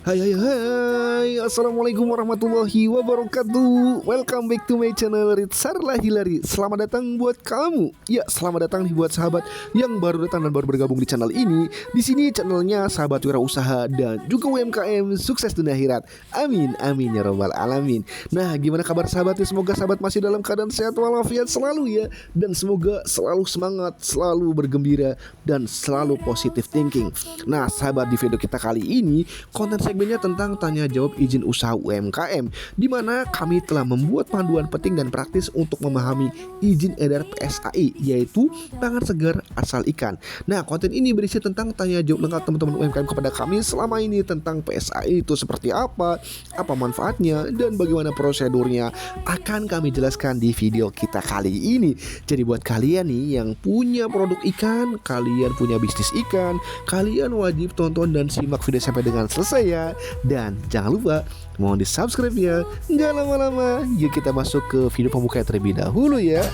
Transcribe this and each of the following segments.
Hai, Assalamualaikum warahmatullahi wabarakatuh. Welcome back to my channel Ritsarlah Hilary. Selamat datang buat kamu. Ya, selamat datang nih buat sahabat yang baru datang dan baru bergabung di channel ini. Di sini channelnya sahabat wirausaha dan juga UMKM sukses dunia akhirat. Amin, amin ya robbal alamin. Nah, gimana kabar sahabat ya? Semoga sahabat masih dalam keadaan sehat walafiat selalu ya. Dan semoga selalu semangat, selalu bergembira, dan selalu positive thinking. Nah, sahabat, di video kita kali ini konten segmennya tentang tanya jawab izin usaha UMKM, di mana kami telah membuat panduan penting dan praktis untuk memahami izin edar PSAI, yaitu pangan segar asal ikan. Nah, konten ini berisi tentang tanya jawab lengkap teman-teman UMKM kepada kami selama ini tentang PSAI itu seperti apa manfaatnya, dan bagaimana prosedurnya akan kami jelaskan di video kita kali ini. Jadi buat kalian nih yang punya produk ikan, kalian punya bisnis ikan, kalian wajib tonton dan simak video sampai dengan selesai ya. Dan jangan lupa mohon di subscribe ya. Nggak lama-lama, yuk kita masuk ke video pembuka terlebih dahulu ya.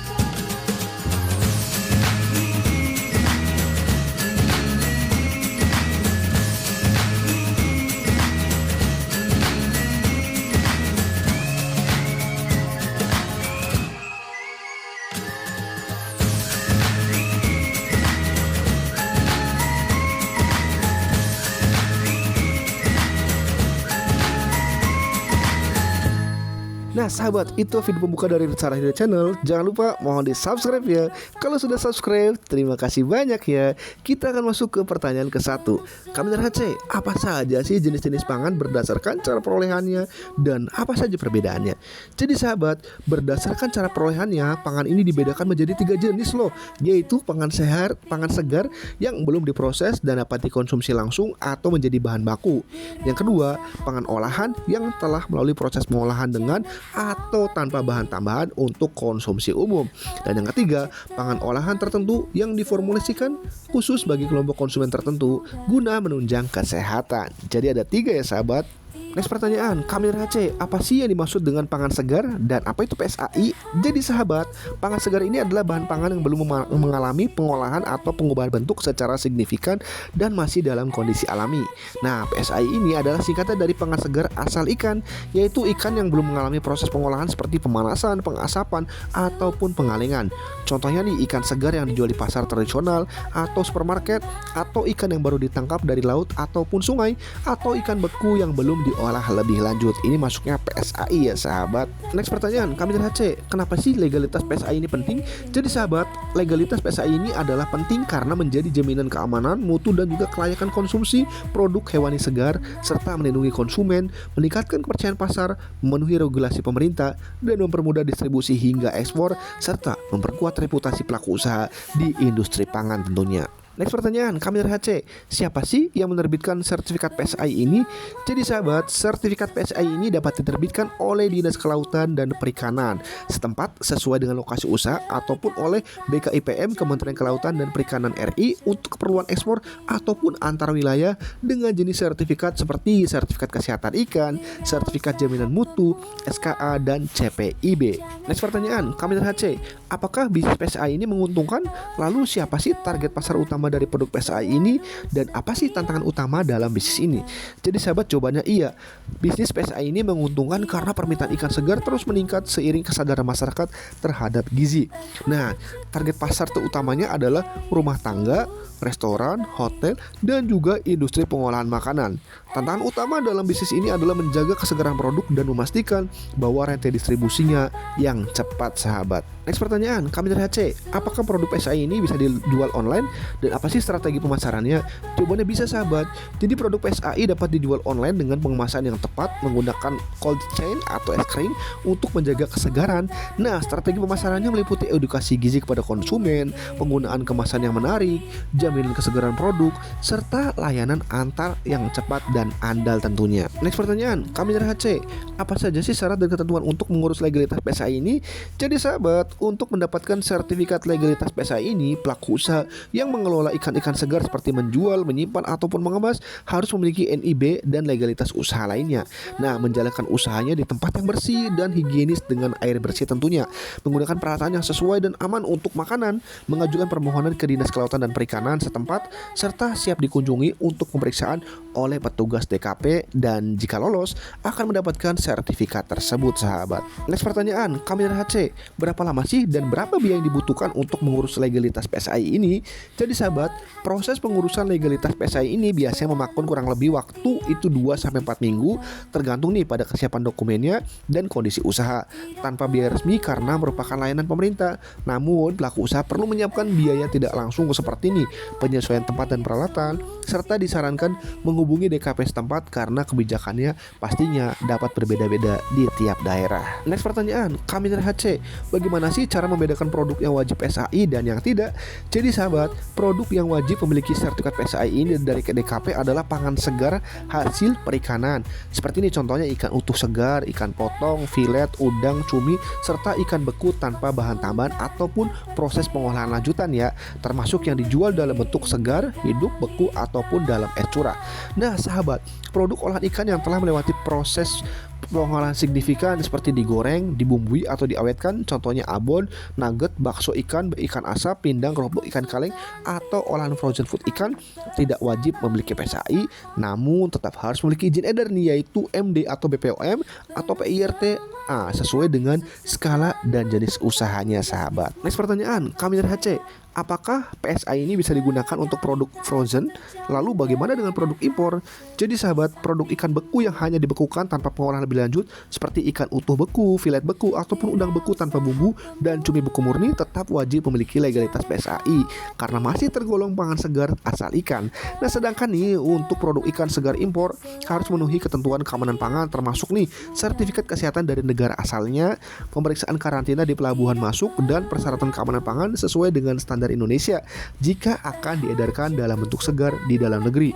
Nah sahabat, itu video pembuka dari Ritsarlah Hilary Channel. Jangan lupa mohon di subscribe ya. Kalau sudah subscribe, terima kasih banyak ya. Kita akan masuk ke pertanyaan ke-1. Kami HC, apa saja sih jenis-jenis pangan berdasarkan cara perolehannya dan apa saja perbedaannya? Jadi sahabat, berdasarkan cara perolehannya, pangan ini dibedakan menjadi 3 jenis loh, yaitu pangan segar yang belum diproses dan dapat dikonsumsi langsung atau menjadi bahan baku. Yang kedua, pangan olahan yang telah melalui proses pengolahan dengan atau tanpa bahan tambahan untuk konsumsi umum. Dan yang ketiga, pangan olahan tertentu yang diformulasikan khusus bagi kelompok konsumen tertentu guna menunjang kesehatan. Jadi ada 3 ya sahabat. Next pertanyaan, Kamil HC, apa sih yang dimaksud dengan pangan segar dan apa itu PSAI? Jadi sahabat, pangan segar ini adalah bahan pangan yang belum mengalami pengolahan atau pengubahan bentuk secara signifikan dan masih dalam kondisi alami. Nah, PSAI ini adalah singkatan dari pangan segar asal ikan, yaitu ikan yang belum mengalami proses pengolahan seperti pemanasan, pengasapan, ataupun pengalengan. Contohnya nih, ikan segar yang dijual di pasar tradisional atau supermarket, atau ikan yang baru ditangkap dari laut ataupun sungai, atau ikan beku yang belum diolah lebih lanjut. Ini masuknya PSAI ya sahabat. Next pertanyaan, Kamil HC, kenapa sih legalitas PSAI ini penting? Jadi sahabat, legalitas PSAI ini adalah penting karena menjadi jaminan keamanan, mutu dan juga kelayakan konsumsi produk hewani segar, serta melindungi konsumen, meningkatkan kepercayaan pasar, memenuhi regulasi pemerintah, dan mempermudah distribusi hingga ekspor, serta memperkuat reputasi pelaku usaha di industri pangan tentunya. Next pertanyaan, Kamil HC, siapa sih yang menerbitkan sertifikat PSAI ini? Jadi sahabat, sertifikat PSAI ini dapat diterbitkan oleh Dinas Kelautan dan Perikanan setempat sesuai dengan lokasi usaha ataupun oleh BKIPM Kementerian Kelautan dan Perikanan RI untuk keperluan ekspor ataupun antar wilayah dengan jenis sertifikat seperti sertifikat kesehatan ikan, sertifikat jaminan mutu, SKA, dan CPIB. Next pertanyaan, Kamil HC, apakah bisnis PSAI ini menguntungkan? Lalu siapa sih target pasar utama dari produk PSAI ini dan apa sih tantangan utama dalam bisnis ini? Jadi sahabat, jawabannya iya. Bisnis PSAI ini menguntungkan karena permintaan ikan segar terus meningkat seiring kesadaran masyarakat terhadap gizi. Nah, target pasar terutamanya adalah rumah tangga, restoran, hotel, dan juga industri pengolahan makanan. Tantangan utama dalam bisnis ini adalah menjaga kesegaran produk dan memastikan bahwa rantai distribusinya yang cepat sahabat. Next pertanyaan, Kamil HC, apakah produk PSAI ini bisa dijual online dan apa sih strategi pemasarannya? Jawabannya bisa sahabat. Jadi produk PSAI dapat dijual online dengan pengemasan yang tepat menggunakan cold chain atau es krim untuk menjaga kesegaran. Nah, strategi pemasarannya meliputi edukasi gizi kepada konsumen, penggunaan kemasan yang menarik, jaminan kesegaran produk, serta layanan antar yang cepat dan andal tentunya. Next pertanyaan, Kamil HC, apa saja sih syarat dan ketentuan untuk mengurus legalitas PSAI ini? Jadi sahabat, untuk mendapatkan sertifikat legalitas PSAI ini, pelaku usaha yang mengelola ikan-ikan segar seperti menjual, menyimpan, ataupun mengemas harus memiliki NIB dan legalitas usaha lainnya. Nah, menjalankan usahanya di tempat yang bersih dan higienis dengan air bersih tentunya, menggunakan peralatan yang sesuai dan aman untuk makanan, mengajukan permohonan ke Dinas Kelautan dan Perikanan perikanan setempat serta siap dikunjungi untuk pemeriksaan oleh petugas DKP, dan jika lolos akan mendapatkan sertifikat tersebut sahabat. Next pertanyaan, Kamil HC, berapa lama sih dan berapa biaya yang dibutuhkan untuk mengurus legalitas PSAI ini? Jadi sahabat, proses pengurusan legalitas PSAI ini biasanya memakan kurang lebih waktu itu 2-4 minggu tergantung nih pada kesiapan dokumennya dan kondisi usaha, tanpa biaya resmi karena merupakan layanan pemerintah. Namun pelaku usaha perlu menyiapkan biaya tidak langsung seperti ini penyesuaian tempat dan peralatan, serta disarankan menghubungi DKP setempat karena kebijakannya pastinya dapat berbeda-beda di tiap daerah. Next pertanyaan, Kamil HC, bagaimana sih cara membedakan produk yang wajib PSAI dan yang tidak? Jadi sahabat, produk yang wajib memiliki sertifikat PSAI ini dari DKP adalah pangan segar hasil perikanan. Seperti ini contohnya ikan utuh segar, ikan potong, filet, udang, cumi, serta ikan beku tanpa bahan tambahan ataupun proses pengolahan lanjutan ya, termasuk yang dijual dalam bentuk segar, hidup, beku, ataupun dalam es curah. Nah sahabat, produk olahan ikan yang telah melewati proses pengolahan signifikan seperti digoreng, dibumbui atau diawetkan, contohnya abon, nugget, bakso ikan, ikan asap, pindang, kerupuk ikan kaleng, atau olahan frozen food ikan, tidak wajib memiliki PSAI, namun tetap harus memiliki izin edar nih, yaitu MD atau BPOM atau PIRT sesuai dengan skala dan jenis usahanya sahabat. Next pertanyaan, Kamil HC, apakah PSAI ini bisa digunakan untuk produk frozen? Lalu bagaimana dengan produk impor? Jadi sahabat, produk ikan beku yang hanya dibekukan tanpa pengolahan lebih lanjut seperti ikan utuh beku, filet beku, ataupun udang beku tanpa bumbu dan cumi beku murni tetap wajib memiliki legalitas PSAI karena masih tergolong pangan segar asal ikan. Nah sedangkan nih untuk produk ikan segar impor harus memenuhi ketentuan keamanan pangan, termasuk nih sertifikat kesehatan dari negara asalnya, pemeriksaan karantina di pelabuhan masuk, dan persyaratan keamanan pangan sesuai dengan standar Indonesia jika akan diedarkan dalam bentuk segar di dalam negeri.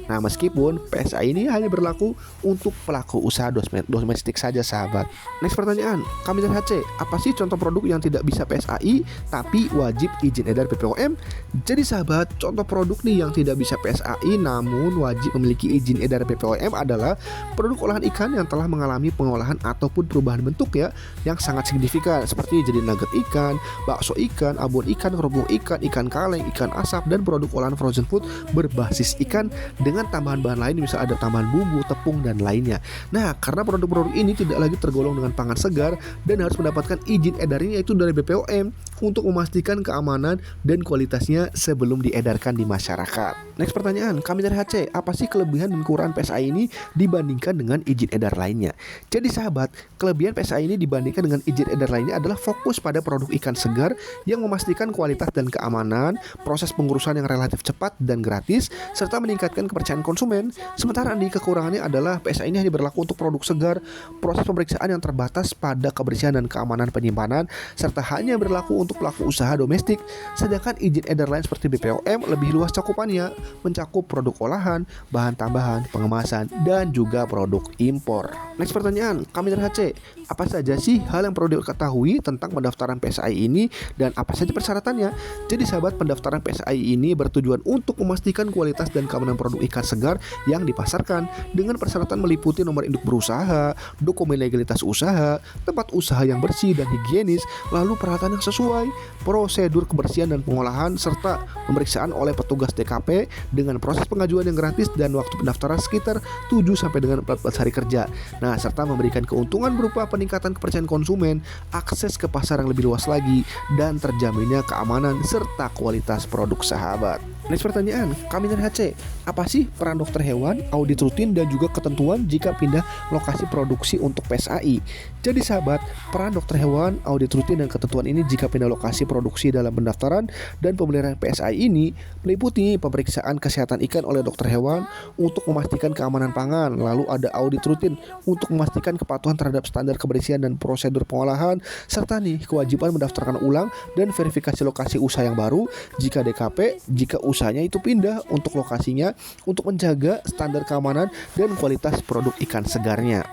Nah meskipun PSAI ini hanya berlaku untuk pelaku usaha domestik saja sahabat. Next pertanyaan, Kamil HC, apa sih contoh produk yang tidak bisa PSAI tapi wajib izin edar BPOM? Jadi sahabat, contoh produk nih yang tidak bisa PSAI namun wajib memiliki izin edar BPOM adalah produk olahan ikan yang telah mengalami pengolahan ataupun perubahan bentuk ya yang sangat signifikan seperti jadi nugget ikan, bakso ikan, abon ikan, kerupuk ikan, ikan kaleng, ikan asap, dan produk olahan frozen food berbasis ikan dengan tambahan bahan lain, misal ada tambahan bumbu, tepung, dan lainnya. Nah karena produk-produk ini tidak lagi tergolong dengan pangan segar dan harus mendapatkan izin edarnya yaitu dari BPOM untuk memastikan keamanan dan kualitasnya sebelum diedarkan di masyarakat. Next pertanyaan, Kamil HC, apa sih kelebihan dan kekurangan PSAI ini dibandingkan dengan izin edar lainnya? Jadi sahabat, kelebihan PSAI ini dibandingkan dengan izin edar lainnya adalah fokus pada produk ikan segar yang memastikan kualitas dan keamanan, proses pengurusan yang relatif cepat dan gratis, serta meningkatkan kepercayaan konsumen. Sementara di kekurangannya adalah PSAI ini hanya berlaku untuk produk segar, proses pemeriksaan yang terbatas pada kebersihan dan keamanan penyimpanan, serta hanya berlaku untuk pelaku usaha domestik. Sedangkan izin edar lain seperti BPOM lebih luas cakupannya, mencakup produk olahan, bahan tambahan, pengemasan, dan juga produk impor. Next pertanyaan, Kamil HC, apa saja sih hal yang perlu diketahui tentang pendaftaran PSAI ini dan apa saja persyaratannya? Jadi sahabat, pendaftaran PSAI ini bertujuan untuk memastikan kualitas dan keamanan produk ikan segar yang dipasarkan dengan persyaratan meliputi nomor induk berusaha, dokumen legalitas usaha, tempat usaha yang bersih dan higienis, lalu peralatan yang sesuai, prosedur kebersihan dan pengolahan, serta pemeriksaan oleh petugas DKP dengan proses pengajuan yang gratis dan waktu pendaftaran sekitar 7 sampai dengan 14 hari kerja. Nah, serta memberikan keuntungan berupa peningkatan kepercayaan konsumen, akses ke pasar yang lebih luas lagi, dan terjaminnya keamanan serta kualitas produk sahabat. Next pertanyaan, Kamil HC, apa sih peran dokter hewan, audit rutin, dan juga ketentuan jika pindah lokasi produksi untuk PSAI? Jadi sahabat, peran dokter hewan, audit rutin, dan ketentuan ini jika pindah lokasi produksi dalam pendaftaran dan pemeliharaan PSAI ini meliputi pemeriksaan kesehatan ikan oleh dokter hewan untuk memastikan keamanan pangan, lalu ada audit rutin untuk memastikan kepatuhan terhadap standar kebersihan dan prosedur pengolahan, serta nih kewajiban mendaftarkan ulang dan verifikasi lokasi usaha yang baru jika DKP, jika usahanya itu pindah untuk lokasinya untuk menjaga standar keamanan dan kualitas produk ikan segarnya.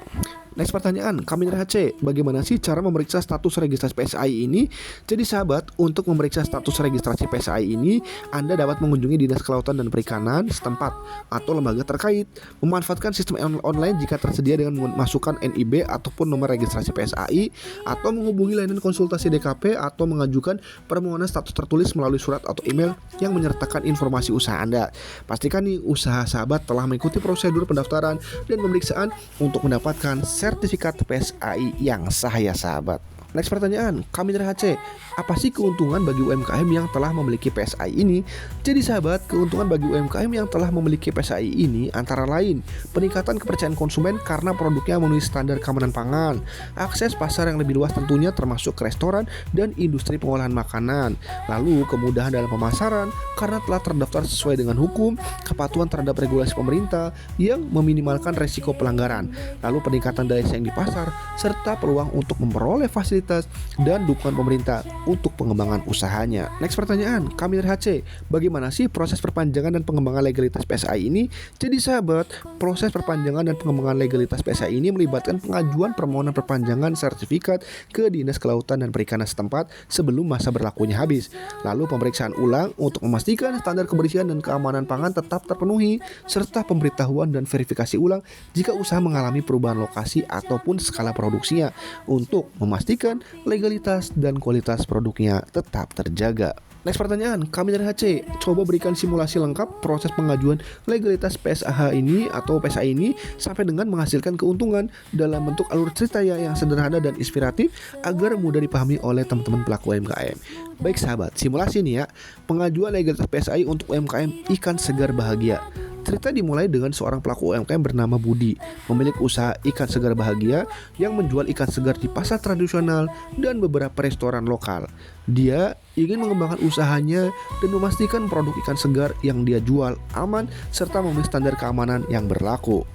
Next pertanyaan, Kamil HC, bagaimana sih cara memeriksa status registrasi PSAI ini? Jadi sahabat, untuk memeriksa status registrasi PSAI ini, Anda dapat mengunjungi Dinas Kelautan dan Perikanan setempat atau lembaga terkait, memanfaatkan sistem online jika tersedia dengan memasukkan NIB ataupun nomor registrasi PSAI, atau menghubungi layanan konsultasi DKP atau mengajukan permohonan status tertulis melalui surat atau email yang menyertakan informasi usaha Anda. Pastikan nih usaha sahabat telah mengikuti prosedur pendaftaran dan pemeriksaan untuk mendapatkan sertifikat PSAI yang sah ya sahabat. Next pertanyaan, Kamil HC, apa sih keuntungan bagi UMKM yang telah memiliki PSAI ini? Jadi sahabat, keuntungan bagi UMKM yang telah memiliki PSAI ini antara lain peningkatan kepercayaan konsumen karena produknya memenuhi standar keamanan pangan, akses pasar yang lebih luas tentunya termasuk ke restoran dan industri pengolahan makanan, lalu kemudahan dalam pemasaran karena telah terdaftar sesuai dengan hukum, kepatuhan terhadap regulasi pemerintah yang meminimalkan resiko pelanggaran, lalu peningkatan daya saing di pasar serta peluang untuk memperoleh fasilitas dan dukungan pemerintah untuk pengembangan usahanya. Next pertanyaan, Kamil HC, bagaimana sih proses perpanjangan dan pengembangan legalitas PSAI ini? Jadi sahabat, proses perpanjangan dan pengembangan legalitas PSAI ini melibatkan pengajuan permohonan perpanjangan sertifikat ke Dinas Kelautan dan Perikanan setempat sebelum masa berlakunya habis. Lalu pemeriksaan ulang untuk memastikan standar kebersihan dan keamanan pangan tetap terpenuhi, serta pemberitahuan dan verifikasi ulang jika usaha mengalami perubahan lokasi ataupun skala produksinya untuk memastikan legalitas dan kualitas produknya tetap terjaga. Next pertanyaan, Kamil HC, coba berikan simulasi lengkap proses pengajuan legalitas PSAH ini atau PSAI ini sampai dengan menghasilkan keuntungan dalam bentuk alur cerita yang sederhana dan inspiratif agar mudah dipahami oleh teman-teman pelaku UMKM. Baik sahabat, simulasi nih ya, pengajuan legalitas PSAI untuk UMKM ikan segar bahagia. Cerita dimulai dengan seorang pelaku UMKM bernama Budi, pemilik usaha ikan segar bahagia yang menjual ikan segar di pasar tradisional dan beberapa restoran lokal. Dia ingin mengembangkan usahanya dan memastikan produk ikan segar yang dia jual aman serta memenuhi standar keamanan yang berlaku.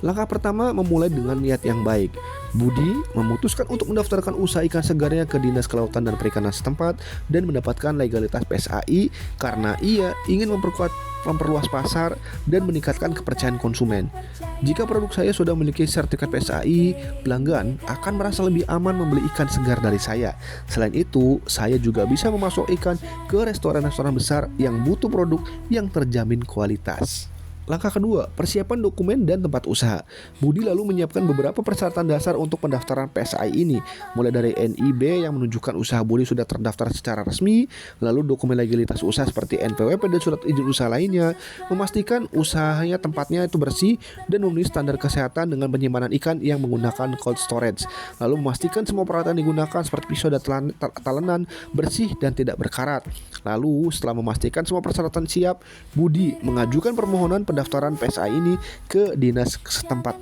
Langkah pertama memulai dengan niat yang baik. Budi memutuskan untuk mendaftarkan usaha ikan segarnya ke Dinas Kelautan dan Perikanan setempat dan mendapatkan legalitas PSAI karena ia ingin memperluas pasar dan meningkatkan kepercayaan konsumen. Jika produk saya sudah memiliki sertifikat PSAI, pelanggan akan merasa lebih aman membeli ikan segar dari saya. Selain itu, saya juga bisa memasok ikan ke restoran-restoran besar yang butuh produk yang terjamin kualitas. Langkah kedua, persiapan dokumen dan tempat usaha. Budi lalu menyiapkan beberapa persyaratan dasar untuk pendaftaran PSAI ini, mulai dari NIB yang menunjukkan usaha Budi sudah terdaftar secara resmi, lalu dokumen legalitas usaha seperti NPWP dan surat izin usaha lainnya, memastikan usahanya tempatnya itu bersih dan memenuhi standar kesehatan dengan penyimpanan ikan yang menggunakan cold storage, lalu memastikan semua peralatan digunakan seperti pisau dan talenan bersih dan tidak berkarat. Lalu setelah memastikan semua persyaratan siap, Budi mengajukan permohonan pendaftaran PSAI ini ke dinas setempat.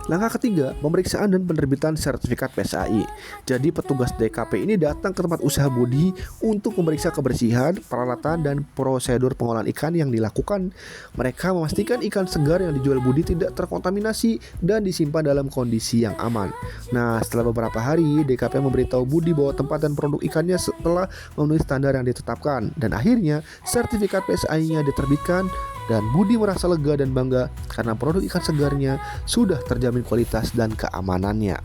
Langkah ketiga, pemeriksaan dan penerbitan sertifikat PSAI. Jadi petugas DKP ini datang ke tempat usaha Budi untuk memeriksa kebersihan, peralatan, dan prosedur pengolahan ikan yang dilakukan. Mereka memastikan ikan segar yang dijual Budi tidak terkontaminasi dan disimpan dalam kondisi yang aman. Nah, setelah beberapa hari, DKP memberitahu Budi bahwa tempat dan produk ikannya setelah memenuhi standar yang ditetapkan. Dan akhirnya, sertifikat PSAI-nya diterbitkan dan Budi merasa lega dan bangga karena produk ikan segarnya sudah terjamin kualitas dan keamanannya.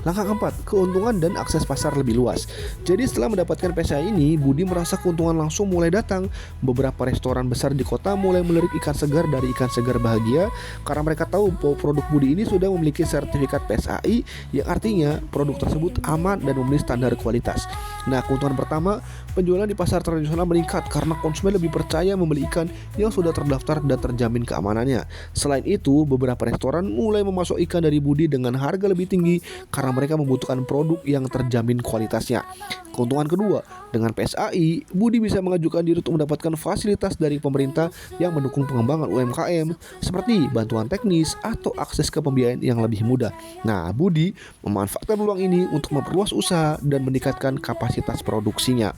Langkah keempat, keuntungan dan akses pasar lebih luas. Jadi setelah mendapatkan PSAI ini, Budi merasa keuntungan langsung mulai datang. Beberapa restoran besar di kota mulai melirik ikan segar dari ikan segar bahagia karena mereka tahu bahwa produk Budi ini sudah memiliki sertifikat PSAI yang artinya produk tersebut aman dan memenuhi standar kualitas. Nah, keuntungan pertama, penjualan di pasar tradisional meningkat karena konsumen lebih percaya membeli ikan yang sudah terdaftar dan terjamin keamanannya. Selain itu, beberapa restoran mulai memasok ikan dari Budi dengan harga lebih tinggi karena mereka membutuhkan produk yang terjamin kualitasnya. Keuntungan kedua, dengan PSAI, Budi bisa mengajukan diri untuk mendapatkan fasilitas dari pemerintah yang mendukung pengembangan UMKM seperti bantuan teknis atau akses ke pembiayaan yang lebih mudah. Nah, Budi memanfaatkan peluang ini untuk memperluas usaha dan meningkatkan kapasitas produksinya.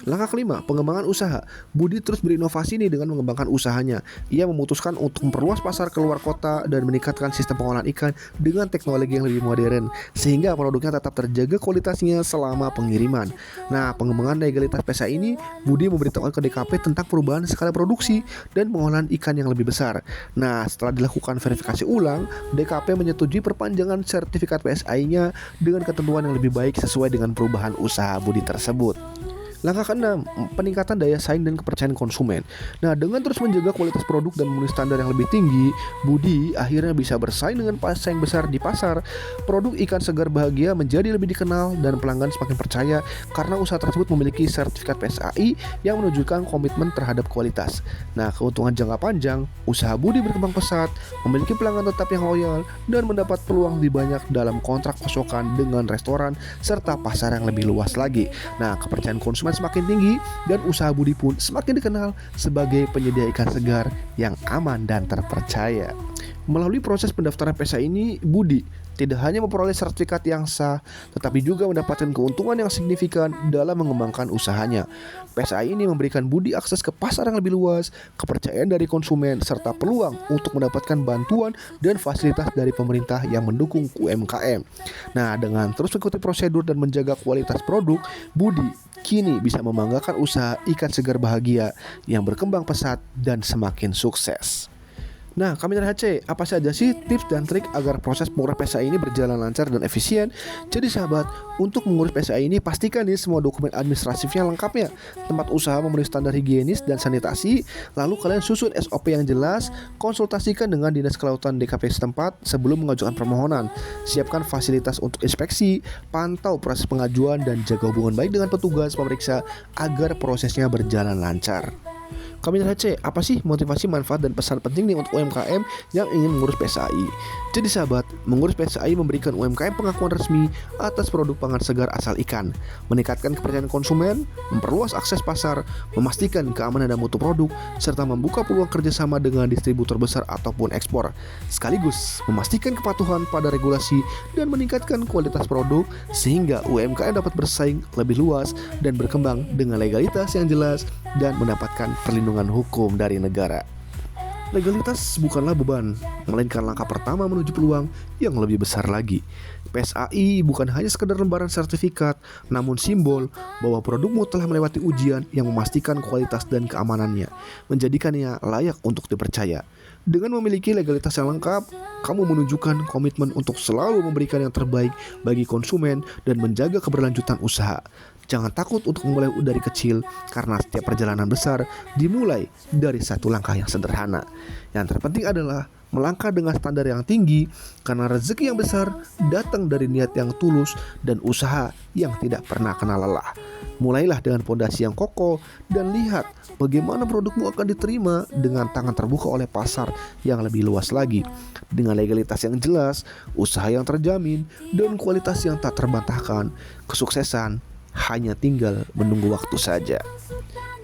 Langkah kelima, pengembangan usaha. Budi terus berinovasi nih dengan mengembangkan usahanya. Ia memutuskan untuk memperluas pasar keluar kota dan meningkatkan sistem pengolahan ikan dengan teknologi yang lebih modern, sehingga produknya tetap terjaga kualitasnya selama pengiriman. Nah, pengembangan legalitas PSA ini, Budi memberitahukan ke DKP tentang perubahan skala produksi dan pengolahan ikan yang lebih besar. Nah, setelah dilakukan verifikasi ulang, DKP menyetujui perpanjangan sertifikat PSI-nya dengan ketentuan yang lebih baik sesuai dengan perubahan usaha Budi tersebut. Langkah keenam, peningkatan daya saing dan kepercayaan konsumen. Nah, dengan terus menjaga kualitas produk dan memenuhi standar yang lebih tinggi, Budi akhirnya bisa bersaing dengan pesaing besar di pasar. Produk ikan segar bahagia menjadi lebih dikenal dan pelanggan semakin percaya karena usaha tersebut memiliki sertifikat PSAI yang menunjukkan komitmen terhadap kualitas. Nah, keuntungan jangka panjang, usaha Budi berkembang pesat, memiliki pelanggan tetap yang loyal, dan mendapat peluang lebih banyak dalam kontrak pasokan dengan restoran serta pasar yang lebih luas lagi. Nah, kepercayaan konsumen semakin tinggi dan usaha Budi pun semakin dikenal sebagai penyedia ikan segar yang aman dan terpercaya. Melalui proses pendaftaran PSA ini, Budi tidak hanya memperoleh sertifikat yang sah, tetapi juga mendapatkan keuntungan yang signifikan dalam mengembangkan usahanya. PSA ini memberikan Budi akses ke pasar yang lebih luas, kepercayaan dari konsumen, serta peluang untuk mendapatkan bantuan dan fasilitas dari pemerintah yang mendukung UMKM. Nah, dengan terus mengikuti prosedur dan menjaga kualitas produk, Budi kini bisa membanggakan usaha ikan segar bahagia yang berkembang pesat dan semakin sukses. Nah, kami dari HC, apa saja sih tips dan trik agar proses pengurus PSA ini berjalan lancar dan efisien? Jadi sahabat, untuk mengurus PSA ini pastikan nih semua dokumen administratifnya lengkapnya, tempat usaha memenuhi standar higienis dan sanitasi, lalu kalian susun SOP yang jelas, konsultasikan dengan Dinas Kelautan DKP setempat sebelum mengajukan permohonan, siapkan fasilitas untuk inspeksi, pantau proses pengajuan dan jaga hubungan baik dengan petugas pemeriksa agar prosesnya berjalan lancar. Kami dari HC, apa sih motivasi, manfaat, dan pesan penting nih untuk UMKM yang ingin mengurus PSAI? Jadi sahabat, mengurus PSAI memberikan UMKM pengakuan resmi atas produk pangan segar asal ikan, meningkatkan kepercayaan konsumen, memperluas akses pasar, memastikan keamanan dan mutu produk, serta membuka peluang kerjasama dengan distributor besar ataupun ekspor, sekaligus memastikan kepatuhan pada regulasi dan meningkatkan kualitas produk sehingga UMKM dapat bersaing lebih luas dan berkembang dengan legalitas yang jelas dan mendapatkan perlindungan hukum dari negara. Legalitas bukanlah beban, melainkan langkah pertama menuju peluang yang lebih besar lagi. PSAI bukan hanya sekedar lembaran sertifikat, namun simbol bahwa produkmu telah melewati ujian yang memastikan kualitas dan keamanannya, menjadikannya layak untuk dipercaya. Dengan memiliki legalitas yang lengkap, kamu menunjukkan komitmen untuk selalu memberikan yang terbaik bagi konsumen dan menjaga keberlanjutan usaha. Jangan takut untuk memulai dari kecil, karena setiap perjalanan besar dimulai dari satu langkah yang sederhana. Yang terpenting adalah melangkah dengan standar yang tinggi, karena rezeki yang besar datang dari niat yang tulus dan usaha yang tidak pernah kenal lelah. Mulailah dengan fondasi yang kokoh dan lihat bagaimana produkmu akan diterima dengan tangan terbuka oleh pasar yang lebih luas lagi. Dengan legalitas yang jelas, usaha yang terjamin, dan kualitas yang tak terbantahkan, kesuksesan hanya tinggal menunggu waktu saja.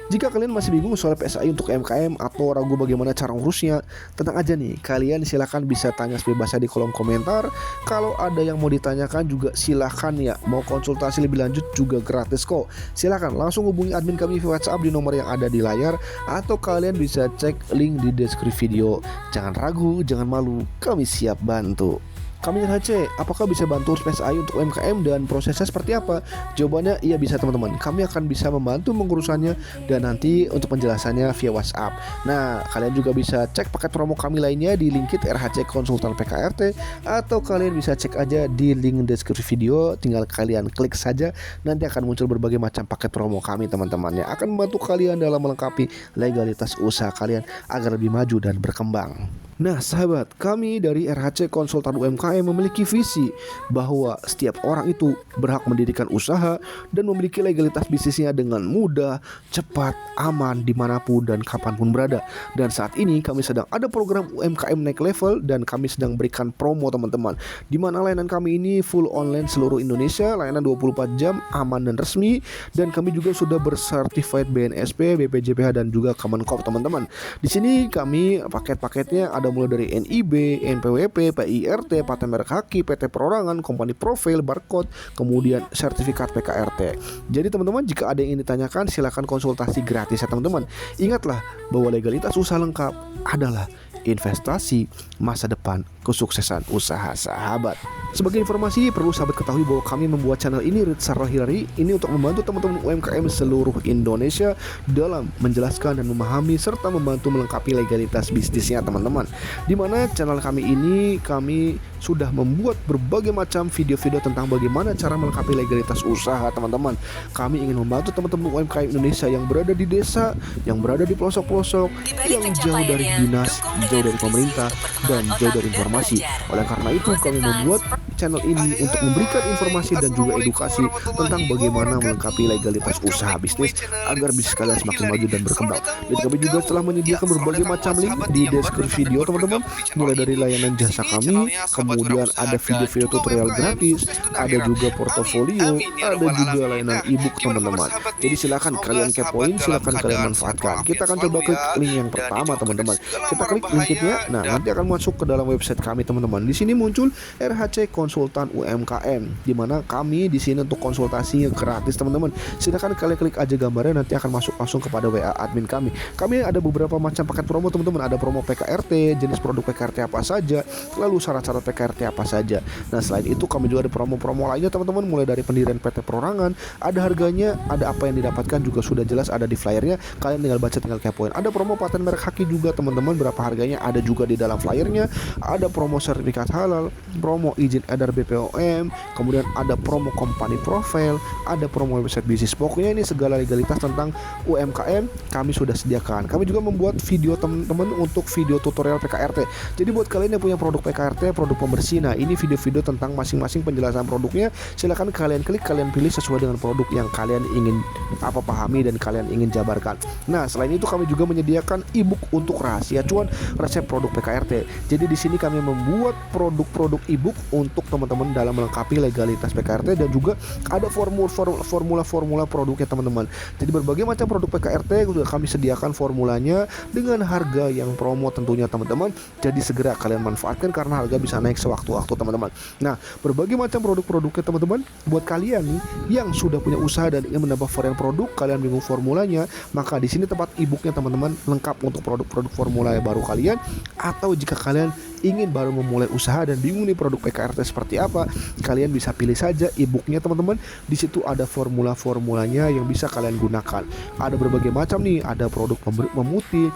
Jika kalian masih bingung soal PSAI untuk UMKM atau ragu bagaimana cara ngurusnya, tenang aja nih, kalian silakan bisa tanya sebebasnya di kolom komentar. Kalau ada yang mau ditanyakan juga silakan ya, mau konsultasi lebih lanjut juga gratis kok. Silakan langsung hubungi admin kami via WhatsApp di nomor yang ada di layar, atau kalian bisa cek link di deskripsi video. Jangan ragu, jangan malu, kami siap bantu. Kami dari HC, apakah bisa bantu PSAI untuk UMKM dan prosesnya seperti apa? Jawabannya iya bisa teman-teman. Kami akan bisa membantu mengurusannya dan nanti untuk penjelasannya via WhatsApp. Nah, kalian juga bisa cek paket promo kami lainnya di Linkit RHC Konsultan PKRT, atau kalian bisa cek aja di link deskripsi video. Tinggal kalian klik saja, nanti akan muncul berbagai macam paket promo kami teman-teman, yang akan membantu kalian dalam melengkapi legalitas usaha kalian agar lebih maju dan berkembang. Nah sahabat, kami dari RHC Konsultan UMKM memiliki visi bahwa setiap orang itu berhak mendirikan usaha dan memiliki legalitas bisnisnya dengan mudah, cepat, aman, dimanapun dan kapanpun berada. Dan saat ini kami sedang ada program UMKM naik level dan kami sedang berikan promo teman-teman, di mana layanan kami ini full online seluruh Indonesia, layanan 24 jam, aman dan resmi, dan kami juga sudah bersertified BNSP, BPJPH dan juga Kemenkop teman-teman. Di sini kami paket-paketnya ada ada mulai dari NIB, NPWP, PIRT, paten merek haki, PT perorangan, company profile, barcode, kemudian sertifikat PKRT. Jadi teman-teman, jika ada yang ingin ditanyakan silakan konsultasi gratis ya teman-teman. Ingatlah bahwa legalitas usaha lengkap adalah investasi masa depan kesuksesan usaha sahabat. Sebagai informasi, perlu sahabat ketahui bahwa kami membuat channel ini Rizal Hilary ini untuk membantu teman-teman UMKM seluruh Indonesia dalam menjelaskan dan memahami serta membantu melengkapi legalitas bisnisnya teman-teman. Dimana channel kami ini kami sudah membuat berbagai macam video-video tentang bagaimana cara melengkapi legalitas usaha teman-teman. Kami ingin membantu teman-teman UMKM Indonesia yang berada di desa, yang berada di pelosok-pelosok, yang jauh dari dinas, jauh dari pemerintah, dan jauh dari informasi. Oleh karena itu kami membuat channel ini untuk memberikan informasi dan juga edukasi tentang bagaimana melengkapi legalitas usaha bisnis agar bisnis kalian semakin maju dan berkembang. Dan kami juga telah menyediakan berbagai macam link di deskripsi video teman-teman, mulai dari layanan jasa kami, kemudian ada video-video tutorial gratis, ada juga portofolio, ada juga layanan ebook teman-teman. Jadi silakan kalian kepoin, silakan kalian manfaatkan. Kita akan coba klik link yang pertama teman-teman. Kita klik linknya, nah nanti akan masuk ke dalam website kami teman-teman. Di sini muncul RHC Konsultan UMKM, di mana kami di sini untuk konsultasinya gratis teman-teman. Silakan kalian klik aja gambarnya, nanti akan masuk langsung kepada WA admin kami. Kami ada beberapa macam paket promo teman-teman. Ada promo PKRT, jenis produk PKRT apa saja, lalu syarat-syarat PKRT apa saja. Nah selain itu kami juga ada promo-promo lainnya teman-teman, mulai dari pendirian PT perorangan, ada harganya, ada apa yang didapatkan juga sudah jelas ada di flyernya. Kalian tinggal baca, tinggal kepoin. Ada promo paten merek haki juga teman-teman, berapa harganya ada juga di dalam flyernya. Ada promo sertifikat halal, promo izin edar BPOM, kemudian ada promo company profile, ada promo website bisnis. Pokoknya ini segala legalitas tentang UMKM kami sudah sediakan. Kami juga membuat video teman-teman untuk video tutorial PKRT. Jadi buat kalian yang punya produk PKRT, produk pembersih, nah ini video-video tentang masing-masing penjelasan produknya. Silakan kalian klik, kalian pilih sesuai dengan produk yang kalian ingin pahami dan kalian ingin jabarkan. Nah selain itu kami juga menyediakan ebook untuk rahasia cuan resep produk PKRT. Jadi di sini kami membuat produk-produk ebook untuk teman-teman dalam melengkapi legalitas PKRT, dan juga ada formula-formula produknya teman-teman. Jadi berbagai macam produk PKRT sudah kami sediakan formulanya dengan harga yang promo tentunya teman-teman. Jadi segera kalian manfaatkan karena harga bisa naik sewaktu-waktu teman-teman. Nah berbagai macam produk-produknya teman-teman, buat kalian nih yang sudah punya usaha dan ingin menambah varian produk, kalian bingung formulanya, maka di sini tempat ebooknya teman-teman, lengkap untuk produk-produk formula baru kalian. Atau jika kalian ingin baru memulai usaha dan bingung nih produk PKRT seperti apa, kalian bisa pilih saja ebooknya teman-teman. Di situ ada formula-formulanya yang bisa kalian gunakan. Ada berbagai macam nih, ada produk memutih,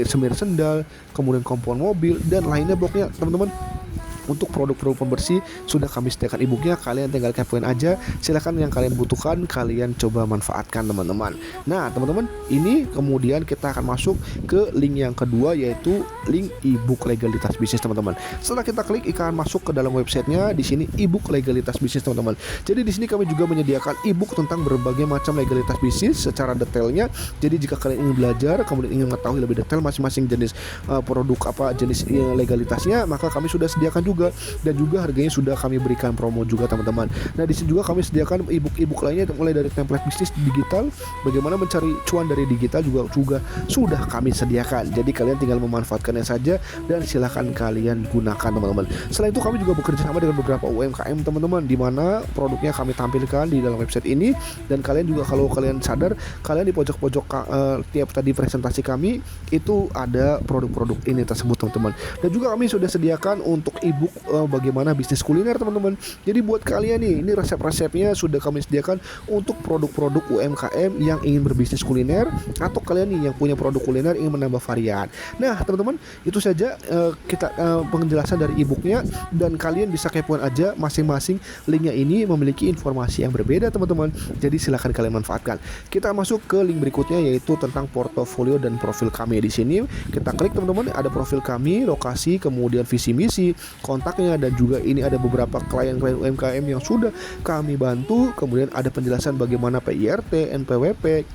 semir sendal, kemudian kompon mobil dan lainnya. Pokoknya teman-teman, untuk produk-produk pembersih sudah kami sediakan ebooknya, kalian tinggal kepoin aja. Silakan yang kalian butuhkan kalian coba manfaatkan teman-teman. Nah teman-teman, ini kemudian kita akan masuk ke link yang kedua, yaitu link ebook legalitas bisnis teman-teman. Setelah kita klik akan masuk ke dalam websitenya. Di sini ebook legalitas bisnis teman-teman. Jadi di sini kami juga menyediakan ebook tentang berbagai macam legalitas bisnis secara detailnya. Jadi jika kalian ingin belajar kemudian ingin mengetahui lebih detail masing-masing jenis produk apa jenis legalitasnya, maka kami sudah sediakan juga, dan juga harganya sudah kami berikan promo juga teman-teman. Nah di sini juga kami sediakan ebook lainnya, mulai dari template bisnis digital, bagaimana mencari cuan dari digital juga sudah kami sediakan. Jadi kalian tinggal memanfaatkannya saja dan silahkan kalian gunakan teman-teman. Selain itu kami juga bekerja sama dengan beberapa UMKM teman-teman, di mana produknya kami tampilkan di dalam website ini. Dan kalian juga kalau kalian sadar, kalian di pojok-pojok tiap tadi presentasi kami itu ada produk-produk ini tersebut teman-teman. Dan juga kami sudah sediakan untuk ebook bagaimana bisnis kuliner teman-teman. Jadi buat kalian nih, ini resep-resepnya sudah kami sediakan untuk produk-produk UMKM yang ingin berbisnis kuliner, atau kalian nih yang punya produk kuliner ingin menambah varian. Nah teman-teman, itu saja kita penjelasan dari ebooknya, dan kalian bisa kepoin aja masing-masing linknya. Ini memiliki informasi yang berbeda teman-teman, jadi silahkan kalian manfaatkan. Kita masuk ke link berikutnya, yaitu tentang portofolio dan profil kami. Di sini kita klik teman-teman, ada profil kami, lokasi, kemudian visi misi, kontaknya, dan juga ini ada beberapa klien-klien UMKM yang sudah kami bantu. Kemudian ada penjelasan bagaimana PIRT, NPWP,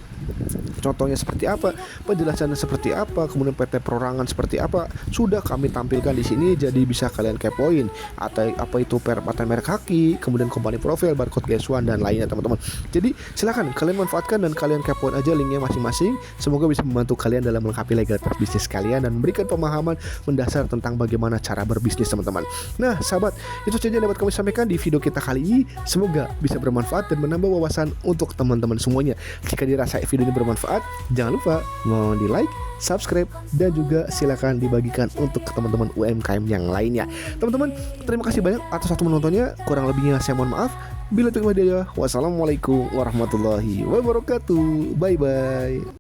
contohnya seperti apa, penjelasannya seperti apa, kemudian PT perorangan seperti apa, sudah kami tampilkan di sini. Jadi bisa kalian kepoin atau apa itu paten merek kaki, kemudian company profile, barcode GS1 dan lainnya teman-teman. Jadi silakan kalian manfaatkan dan kalian kepoin aja linknya masing-masing. Semoga bisa membantu kalian dalam melengkapi legalitas bisnis kalian dan memberikan pemahaman mendasar tentang bagaimana cara berbisnis teman-teman. Nah sahabat, itu saja yang dapat kami sampaikan di video kita kali ini. Semoga bisa bermanfaat dan menambah wawasan untuk teman-teman semuanya. Jika dirasa video ini bermanfaat, jangan lupa mohon di like, subscribe, dan juga silakan dibagikan untuk teman-teman UMKM yang lainnya. Teman-teman, terima kasih banyak atas waktu menontonnya. Kurang lebihnya saya mohon maaf. Bila taufiq wal hidayah. Wassalamualaikum warahmatullahi wabarakatuh. Bye bye.